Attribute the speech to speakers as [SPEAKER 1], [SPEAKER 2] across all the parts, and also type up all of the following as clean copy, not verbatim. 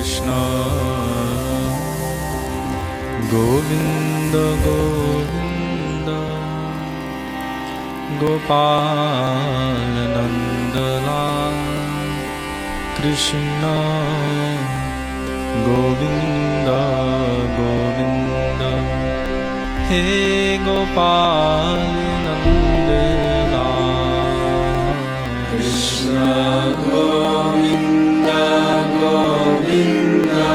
[SPEAKER 1] Krishna Govinda Govinda Gopal Nandalal Krishna Govinda Govinda He Gopal Nandalal Krishna Govinda Govinda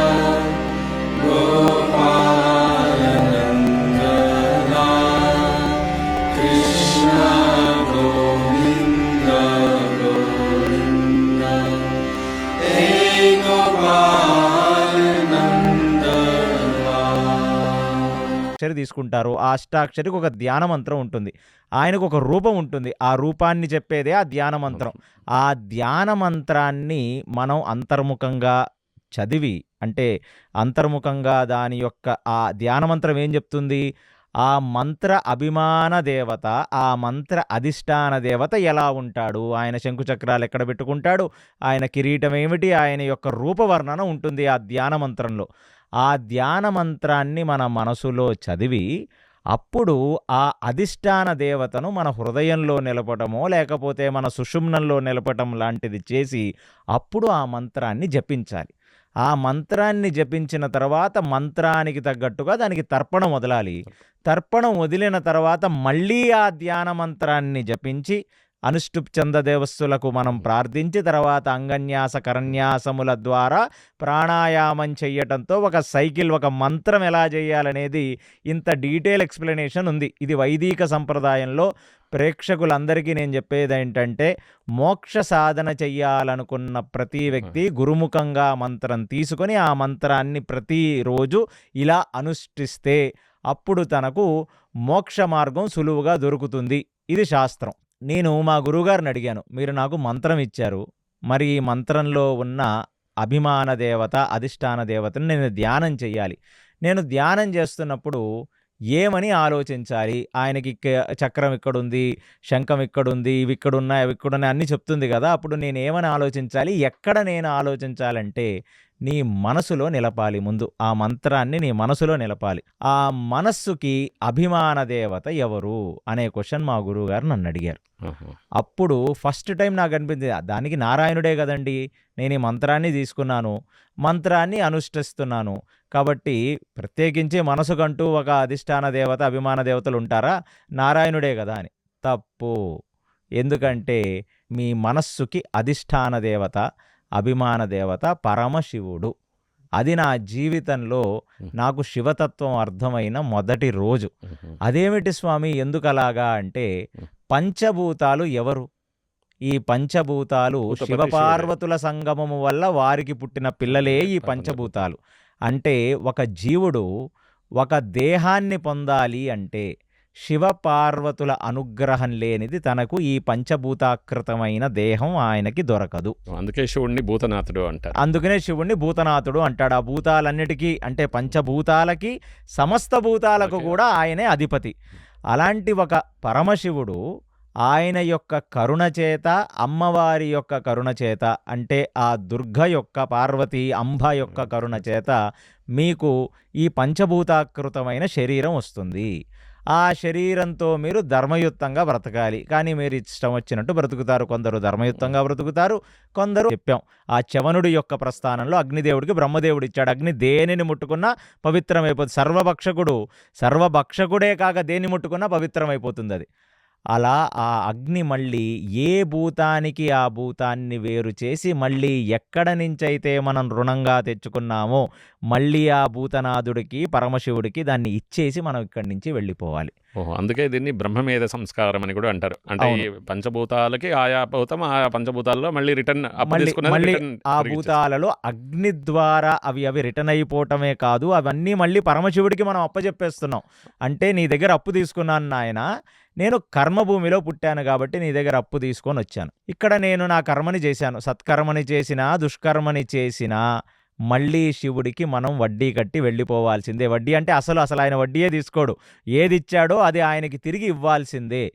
[SPEAKER 1] Gopal Nandalal Krishna Govinda Govinda He Gopal Nandalal.
[SPEAKER 2] అక్షరి తీసుకుంటారు. ఆ అష్టాక్షరికి ఒక ధ్యాన మంత్రం ఉంటుంది. ఆయనకు ఒక రూపం ఉంటుంది. ఆ రూపాన్ని చెప్పేదే ఆ ధ్యాన మంత్రం. ఆ ధ్యాన మంత్రాన్ని మనం అంతర్ముఖంగా చదివి, అంటే అంతర్ముఖంగా దాని యొక్క ఆ ధ్యాన మంత్రం ఏం చెప్తుంది, ఆ మంత్ర అభిమాన దేవత, ఆ మంత్ర అధిష్టాన దేవత ఎలా ఉంటాడు, ఆయన శంకుచక్రాలు ఎక్కడ పెట్టుకుంటాడు, ఆయన కిరీటం ఏమిటి, ఆయన యొక్క రూపవర్ణన ఉంటుంది ఆ ధ్యాన మంత్రంలో. ఆ ధ్యాన మంత్రాన్ని మన మనసులో చదివి అప్పుడు ఆ అధిష్టాన దేవతను మన హృదయంలో నిలపటమో లేకపోతే మన సుషుమ్నంలో నిలపటం లాంటిది చేసి అప్పుడు ఆ మంత్రాన్ని జపించాలి. ఆ మంత్రాన్ని జపించిన తర్వాత మంత్రానికి తగ్గట్టుగా దానికి తర్పణం వదలాలి. తర్పణం వదిలిన తర్వాత మళ్ళీ ఆ ధ్యాన మంత్రాన్ని జపించి అనుష్ఠుప్ చందదేవస్సులకు మనం ప్రార్థించి తర్వాత అంగన్యాస కరన్యాసముల ద్వారా ప్రాణాయామం చెయ్యటంతో ఒక సైకిల్, ఒక మంత్రం ఎలా చేయాలనేది ఇంత డీటెయిల్ ఎక్స్ప్లెనేషన్ ఉంది. ఇది వైదిక సంప్రదాయంలో ప్రేక్షకులందరికీ నేను చెప్పేది ఏంటంటే, మోక్ష సాధన చెయ్యాలనుకున్న ప్రతి వ్యక్తి గురుముఖంగా మంత్రం తీసుకొని ఆ మంత్రాన్ని ప్రతిరోజు ఇలా అనుష్ఠిస్తే అప్పుడు తనకు మోక్ష మార్గం సులువుగా దొరుకుతుంది. ఇది శాస్త్రం. నేను మా గురువుగారిని అడిగాను, మీరు నాకు మంత్రం ఇచ్చారు, మరి ఈ మంత్రంలో ఉన్న అభిమాన దేవత అధిష్టాన దేవతను నేను ధ్యానం చెయ్యాలి. నేను ధ్యానం చేస్తున్నప్పుడు ఏమని ఆలోచించాలి, ఆయనకి చక్రం ఇక్కడుంది, శంఖం ఇక్కడుంది, ఇవి ఇక్కడున్నాయి, అవి ఇక్కడున్నాయి అన్నీ చెప్తుంది కదా, అప్పుడు నేను ఏమని ఆలోచించాలి, ఎక్కడ నేను ఆలోచించాలంటే నీ మనసులో నిలపాలి. ముందు ఆ మంత్రాన్ని నీ మనసులో నిలపాలి. ఆ మనస్సుకి అభిమాన దేవత ఎవరు అనే క్వశ్చన్ మా గురువు గారు నన్ను అడిగారు. అప్పుడు ఫస్ట్ టైం నాకు అనిపించింది, దానికి నారాయణుడే కదండి, నేను ఈ మంత్రాన్ని తీసుకున్నాను, మంత్రాన్ని అనుష్ఠిస్తున్నాను, కాబట్టి ప్రత్యేకించి మనసుకంటూ ఒక అధిష్టాన దేవత అభిమాన దేవతలు ఉంటారా, నారాయణుడే కదా అని. తప్పు. ఎందుకంటే మీ మనస్సుకి అధిష్టాన దేవత అభిమాన దేవత పరమశివుడు. అది నా జీవితంలో నాకు శివతత్వం అర్థమైన మొదటి రోజు. అదేమిటి స్వామి ఎందుకలాగా అంటే, పంచభూతాలు ఎవరు, ఈ పంచభూతాలు శివపార్వతుల సంగమము వల్ల వారికి పుట్టిన పిల్లలే ఈ పంచభూతాలు. అంటే ఒక జీవుడు ఒక దేహాన్ని పొందాలి అంటే శివపార్వతుల అనుగ్రహం లేనిది తనకు ఈ పంచభూతాకృతమైన దేహం ఆయనకి దొరకదు.
[SPEAKER 3] అందుకే శివుణ్ణి భూతనాథుడు అంటారు.
[SPEAKER 2] అందుకనే శివుణ్ణి భూతనాథుడు అంటాడు. ఆ భూతాలన్నిటికీ అంటే పంచభూతాలకి సమస్త భూతాలకు కూడా ఆయనే అధిపతి. అలాంటి ఒక పరమశివుడు ఆయన యొక్క కరుణ చేత, అమ్మవారి యొక్క కరుణ చేత, అంటే ఆ దుర్గ యొక్క, పార్వతి అంబ యొక్క కరుణ చేత మీకు ఈ పంచభూతాకృతమైన శరీరం వస్తుంది. ఆ శరీరంతో మీరు ధర్మయుక్తంగా బ్రతకాలి. కానీ మీరు ఇష్టం వచ్చినట్టు బ్రతుకుతారు. కొందరు ధర్మయుక్తంగా బ్రతుకుతారు, కొందరు చెప్పాం ఆ చవనుడి యొక్క ప్రస్థానంలో అగ్నిదేవుడికి బ్రహ్మదేవుడు ఇచ్చాడు. అగ్ని దేనిని ముట్టుకున్నా పవిత్రమైపోతుంది. సర్వభక్షకుడే కాక దేన్ని ముట్టుకున్నా పవిత్రమైపోతుంది అది. అలా ఆ అగ్ని మళ్ళీ ఏ భూతానికి ఆ భూతాన్ని వేరు చేసి మళ్ళీ ఎక్కడ నుంచైతే మనం రుణంగా తెచ్చుకున్నామో మళ్ళీ ఆ భూతనాథుడికి పరమశివుడికి దాన్ని ఇచ్చేసి మనం ఇక్కడి నుంచి వెళ్ళిపోవాలి.
[SPEAKER 3] అందుకే దీన్ని బ్రహ్మమేధ సంస్కారం అని కూడా అంటారు. అంటే ఈ పంచభూతాలకి ఆయా భూతం ఆయా పంచభూతాల్లో మళ్ళీ రిటర్న్
[SPEAKER 2] ఆ భూతాలలో అగ్ని ద్వారా అవి రిటర్న్ అయిపోవటమే కాదు, అవన్నీ మళ్ళీ పరమశివుడికి మనం అప్పచెప్పేస్తున్నాం. అంటే నీ దగ్గర అప్పు తీసుకున్నాను నాయన, నేను కర్మభూమిలో పుట్టాను కాబట్టి నీ దగ్గర అప్పు తీసుకొని వచ్చాను. ఇక్కడ నేను నా కర్మని చేశాను, సత్కర్మని చేసినా దుష్కర్మని చేసినా మళ్ళీ శివుడికి మనం వడ్డీ కట్టి వెళ్ళిపోవాల్సిందే. వడ్డీ అంటే అసలు ఆయన వడ్డీయే తీసుకోడు, ఏది ఇచ్చాడో అది ఆయనకి తిరిగి ఇవ్వాల్సిందే.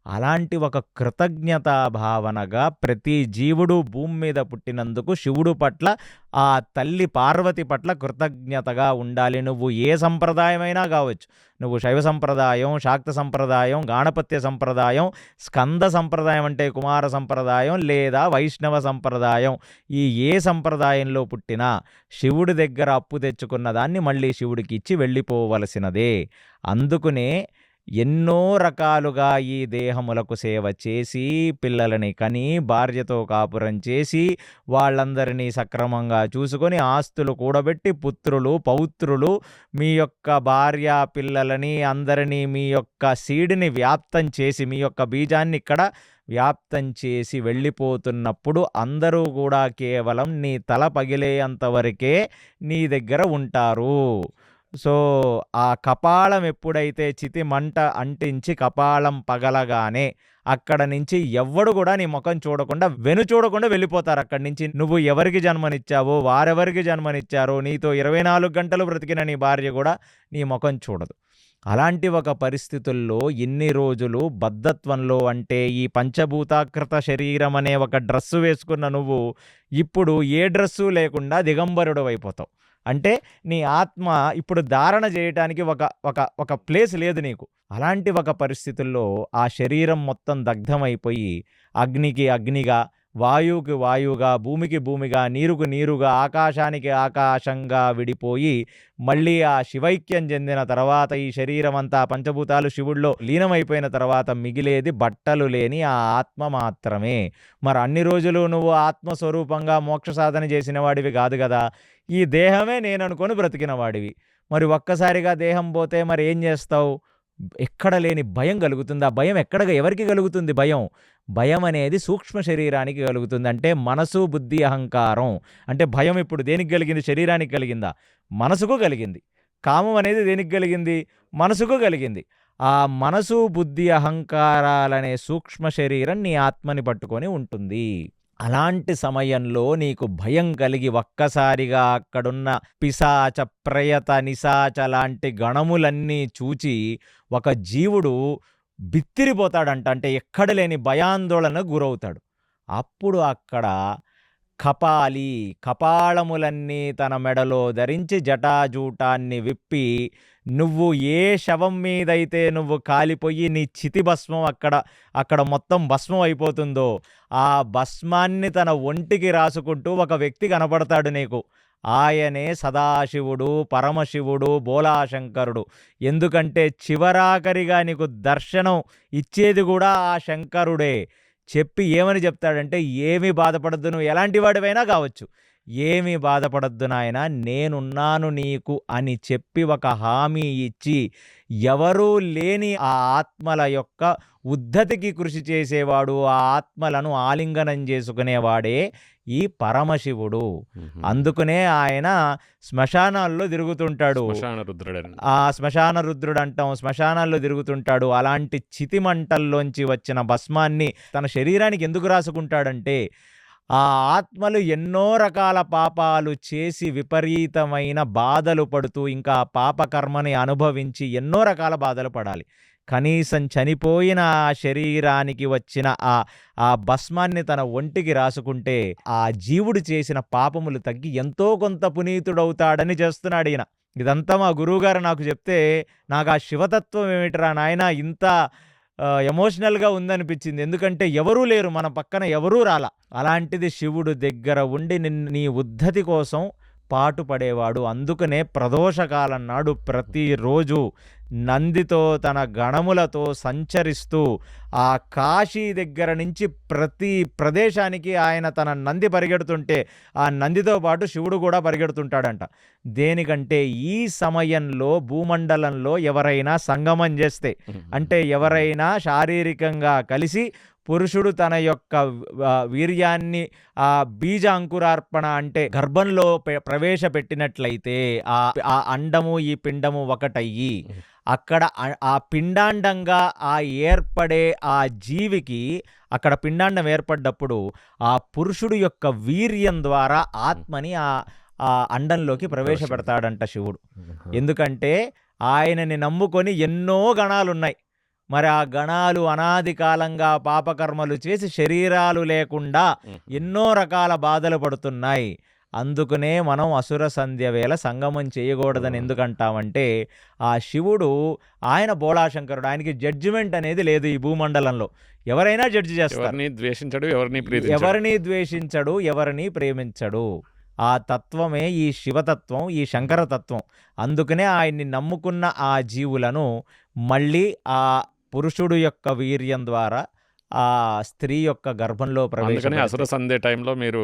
[SPEAKER 2] అలాంటి ఒక కృతజ్ఞతా భావనగా ప్రతి జీవుడు భూమి మీద పుట్టినందుకు శివుడు పట్ల, ఆ తల్లి పార్వతి పట్ల కృతజ్ఞతగా ఉండాలి. నువ్వు ఏ సంప్రదాయమైనా కావచ్చు. నువ్వు శైవ సంప్రదాయం, శాక్త సంప్రదాయం, గాణపత్య సంప్రదాయం, స్కంద సంప్రదాయం అంటే కుమార సంప్రదాయం, లేదా వైష్ణవ సంప్రదాయం, ఈ ఏ సంప్రదాయంలో పుట్టినా శివుడి దగ్గర అప్పు తెచ్చుకున్న దాన్ని మళ్ళీ శివుడికి ఇచ్చి వెళ్ళిపోవలసినదే. అందుకునే ఎన్నో రకాలుగా ఈ దేహములకు సేవ చేసి, పిల్లలని కని, భార్యతో కాపురం చేసి, వాళ్ళందరినీ సక్రమంగా చూసుకొని, ఆస్తులు కూడబెట్టి, పుత్రులు పౌత్రులు, మీ యొక్క భార్య పిల్లలని అందరినీ, మీ యొక్క సీడ్ని వ్యాప్తం చేసి, మీ యొక్క బీజాన్ని ఇక్కడ వ్యాప్తం చేసి వెళ్ళిపోతున్నప్పుడు అందరూ కూడా కేవలం నీ తల పగిలేంత వరకే నీ దగ్గర ఉంటారు. సో ఆ కపాలం ఎప్పుడైతే చితి మంట అంటించి కపాలం పగలగానే అక్కడ నుంచి ఎవ్వడు కూడా నీ ముఖం చూడకుండా చూడకుండా వెళ్ళిపోతారు అక్కడి నుంచి. నువ్వు ఎవరికి జన్మనిచ్చావో, వారెవరికి జన్మనిచ్చారో, నీతో 24 గంటలు బ్రతికిన నీ భార్య కూడా నీ ముఖం చూడదు. అలాంటి ఒక పరిస్థితుల్లో ఇన్ని రోజులు బద్ధత్వంలో, అంటే ఈ పంచభూతాకృత శరీరం అనే ఒక డ్రస్సు వేసుకున్న నువ్వు ఇప్పుడు ఏ డ్రస్సు లేకుండా దిగంబరుడు అయిపోతావు. అంటే నీ ఆత్మ ఇప్పుడు ధారణ చేయటానికి ఒక ప్లేస్ లేదు నీకు. అలాంటి ఒక పరిస్థితుల్లో ఆ శరీరం మొత్తం దగ్ధమైపోయి అగ్నికి అగ్నిగా, వాయువుకి వాయువుగా, భూమికి భూమిగా, నీరుకు నీరుగా, ఆకాశానికి ఆకాశంగా విడిపోయి మళ్ళీ ఆ శివైక్యం చెందిన తర్వాత ఈ శరీరం అంతా పంచభూతాలు శివుడిలో లీనమైపోయిన తర్వాత మిగిలేది బట్టలు లేని ఆ ఆత్మ మాత్రమే. మరి అన్ని రోజులు నువ్వు ఆత్మస్వరూపంగా మోక్ష సాధన చేసిన వాడివి కాదు కదా, ఈ దేహమే నేననుకొని బ్రతికిన వాడివి. మరి ఒక్కసారిగా దేహం పోతే మరి ఏం చేస్తావు? ఎక్కడ లేని భయం కలుగుతుంది. ఆ భయం ఎవరికి కలుగుతుంది? భయం అనేది సూక్ష్మ శరీరానికి కలుగుతుంది. అంటే మనసు, బుద్ధి, అహంకారం. అంటే భయం ఇప్పుడు దేనికి కలిగింది? శరీరానికి కలిగిందా? మనసుకు కలిగింది. కామం అనేది దేనికి కలిగింది? మనసుకు కలిగింది. ఆ మనసు, బుద్ధి, అహంకారాలనే సూక్ష్మ శరీరం నీ ఆత్మని పట్టుకొని ఉంటుంది. అలాంటి సమయంలో నీకు భయం కలిగి ఒక్కసారిగా అక్కడున్న పిశాచ, ప్రయత, నిశాచ లాంటి గణములన్నీ చూచి ఒక జీవుడు బిత్తిరిపోతాడంట. అంటే ఎక్కడ లేని భయాందోళనకు గురవుతాడు. అప్పుడు అక్కడ కపాళములన్నీ తన మెడలో ధరించి జటాజూటాన్ని విప్పి, నువ్వు ఏ శవం మీదైతే నువ్వు కాలిపోయి నీ చితి భస్మం అక్కడ మొత్తం భస్మం అయిపోతుందో ఆ భస్మాన్ని తన ఒంటికి రాసుకుంటూ ఒక వ్యక్తి కనపడతాడు నీకు. ఆయనే సదాశివుడు, పరమశివుడు, బోలాశంకరుడు. ఎందుకంటే చివరాఖరిగా నీకు దర్శనం ఇచ్చేది కూడా ఆ శంకరుడే. చెప్పి ఏమని చెప్తాడంటే, ఏమీ బాధపడద్దు, నువ్వు ఎలాంటి వాడివైనా కావచ్చు, ఏమీ బాధపడద్దు నాయన, నేనున్నాను నీకు అని చెప్పి ఒక హామీ ఇచ్చి, ఎవరూ లేని ఆ ఆత్మల యొక్క ఉద్ధతికి కృషి చేసేవాడు, ఆ ఆత్మలను ఆలింగనం చేసుకునేవాడే ఈ పరమశివుడు. అందుకనే ఆయన శ్మశానాల్లో తిరుగుతుంటాడు. ఆ శ్మశాన రుద్రుడు అంటాం. శ్మశానాల్లో తిరుగుతుంటాడు. అలాంటి చితిమంటల్లోంచి వచ్చిన భస్మాన్ని తన శరీరానికి ఎందుకు రాసుకుంటాడంటే, ఆ ఆత్మలు ఎన్నో రకాల పాపాలు చేసి విపరీతమైన బాధలు పడుతూ, ఇంకా పాపకర్మని అనుభవించి ఎన్నో రకాల బాధలు పడాలి. కనీసం చనిపోయిన ఆ శరీరానికి వచ్చిన ఆ భస్మాన్ని తన ఒంటికి రాసుకుంటే ఆ జీవుడు చేసిన పాపములు తగ్గి ఎంతో కొంత పునీతుడవుతాడని చేస్తున్నాడు ఈయన. ఇదంతా మా గురువుగారు నాకు చెప్తే, నాకు ఆ శివతత్వం ఏమిటిరా నాయన ఇంత ఎమోషనల్గా ఉందనిపించింది. ఎందుకంటే ఎవరూ లేరు, మన పక్కన ఎవరూ రాలా. అలాంటిది శివుడు దగ్గర ఉండి నీ ఉద్ధతి కోసం పాటుపడేవాడు. అందుకనే ప్రదోషకాలం నాడు ప్రతిరోజు నందితో తన గణములతో సంచరిస్తూ ఆ కాశీ దగ్గర నుంచి ప్రతి ప్రదేశానికి ఆయన తన నంది పరిగెడుతుంటే ఆ నందితో పాటు శివుడు కూడా పరిగెడుతుంటాడంట. దేనికంటే ఈ సమయంలో భూమండలంలో ఎవరైనా సంగమం చేస్తే, అంటే ఎవరైనా శారీరకంగా కలిసి పురుషుడు తన యొక్క వీర్యాన్ని ఆ బీజ అంకురార్పణ అంటే గర్భంలో ప్రవేశపెట్టినట్లయితే ఆ అండము ఈ పిండము ఒకటయ్యి అక్కడ ఆ పిండాండంగా ఆ ఏర్పడే ఆ జీవికి అక్కడ పిండాండం ఏర్పడ్డప్పుడు ఆ పురుషుడు యొక్క వీర్యం ద్వారా ఆత్మని ఆ అండంలోకి ప్రవేశపెడతాడంట శివుడు. ఎందుకంటే ఆయనని నమ్ముకొని ఎన్నో గణాలున్నాయి. మరి ఆ గణాలు అనాది కాలంగా పాపకర్మలు చేసి శరీరాలు లేకుండా ఎన్నో రకాల బాధలు పడుతున్నాయి. అందుకనే మనం అసుర సంధ్య వేళ సంగమం చేయకూడదని ఎందుకంటామంటే, ఆ శివుడు ఆయన బోళాశంకరుడు. ఆయనకి జడ్జిమెంట్ అనేది లేదు ఈ భూమండలంలో. ఎవరైనా జడ్జి చేస్తారు.
[SPEAKER 3] ఎవరిని ద్వేషించడు, ఎవరిని ప్రీతించడు.
[SPEAKER 2] ఎవరిని ద్వేషించడు, ఎవరిని ప్రేమించడు. ఆ తత్వమే ఈ శివతత్వం, ఈ శంకరతత్వం. అందుకనే ఆయన్ని నమ్ముకున్న ఆ జీవులను మళ్ళీ ఆ పురుషుడు యొక్క వీర్యం ద్వారా ఆ స్త్రీ యొక్క గర్భంలో
[SPEAKER 3] అందుకని అసుర సంధ్య టైంలో మీరు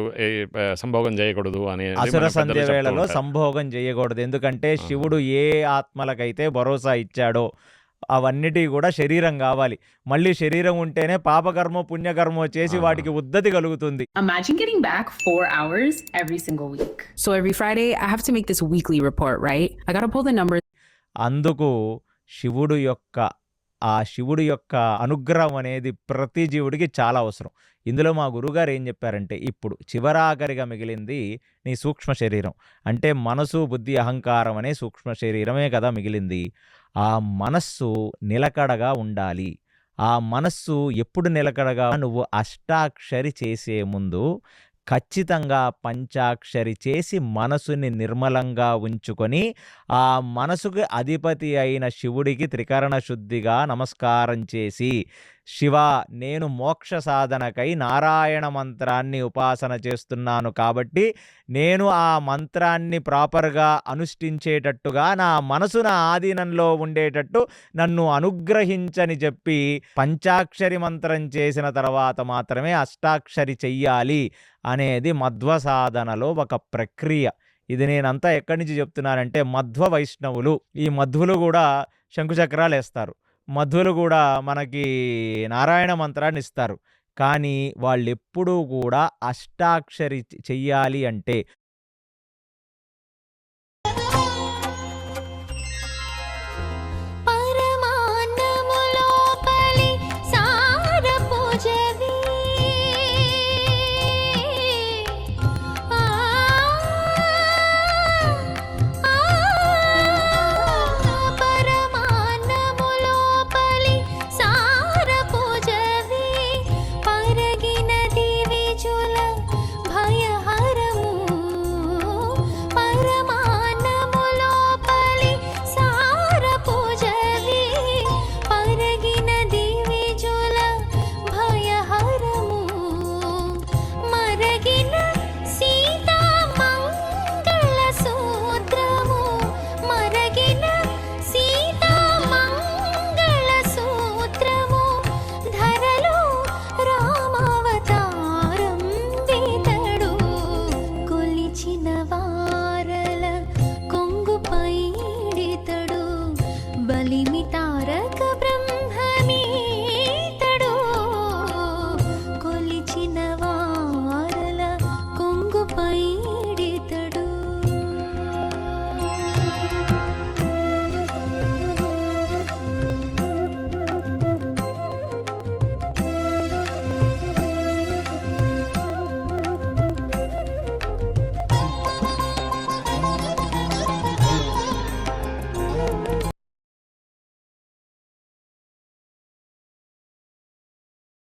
[SPEAKER 3] సంభోగం చేయకూడదు అని
[SPEAKER 2] అసుర సంధ్య వేళలో సంభోగం చేయకూడదు. ఎందుకంటే శివుడు ఏ ఆత్మలకైతే భరోసా ఇచ్చాడో అవన్నిటి కూడా శరీరం కావాలి. మళ్ళీ శరీరం ఉంటేనే పాపకర్మ పుణ్యకర్మ చేసి వాటికి ఉద్ధతి కలుగుతుంది.
[SPEAKER 4] Imagine getting back 4 hours every single week. So every Friday, I have to make this weekly report, right? I gotta pull the numbers.
[SPEAKER 2] అందుకు శివుడు యొక్క అనుగ్రహం అనేది ప్రతి జీవుడికి చాలా అవసరం. ఇందులో మా గురువుగారు ఏం చెప్పారంటే, ఇప్పుడు చివరాఖరిగా మిగిలింది నీ సూక్ష్మ శరీరం. అంటే మనసు, బుద్ధి, అహంకారం అనే సూక్ష్మ శరీరమే కదా మిగిలింది. ఆ మనస్సు నిలకడగా ఉండాలి. ఆ మనస్సు ఎప్పుడు నిలకడగా, నువ్వు అష్టాక్షరి చేసే ముందు ఖచ్చితంగా పంచాక్షరి చేసి మనసుని నిర్మలంగా ఉంచుకొని ఆ మనసుకు అధిపతి అయిన శివుడికి త్రికరణ శుద్ధిగా నమస్కారం చేసి, శివ, నేను మోక్ష సాధనకై నారాయణ మంత్రాన్ని ఉపాసన చేస్తున్నాను కాబట్టి నేను ఆ మంత్రాన్ని ప్రాపర్గా అనుష్ఠించేటట్టుగా నా మనసు నా ఆధీనంలో ఉండేటట్టు నన్ను అనుగ్రహించని చెప్పి పంచాక్షరి మంత్రం చేసిన తర్వాత మాత్రమే అష్టాక్షరి చెయ్యాలి అనేది మధ్వ సాధనలో ఒక ప్రక్రియ. ఇది నేనంతా ఎక్కడి నుంచి చెప్తున్నానంటే, మధ్వ వైష్ణవులు, ఈ మధ్వులు కూడా శంకుచక్రాలు వేస్తారు. మధ్వులు కూడా మనకి నారాయణ మంత్రాన్ని ఇస్తారు. కానీ వాళ్ళెప్పుడూ కూడా అష్టాక్షరి చెయ్యాలి అంటే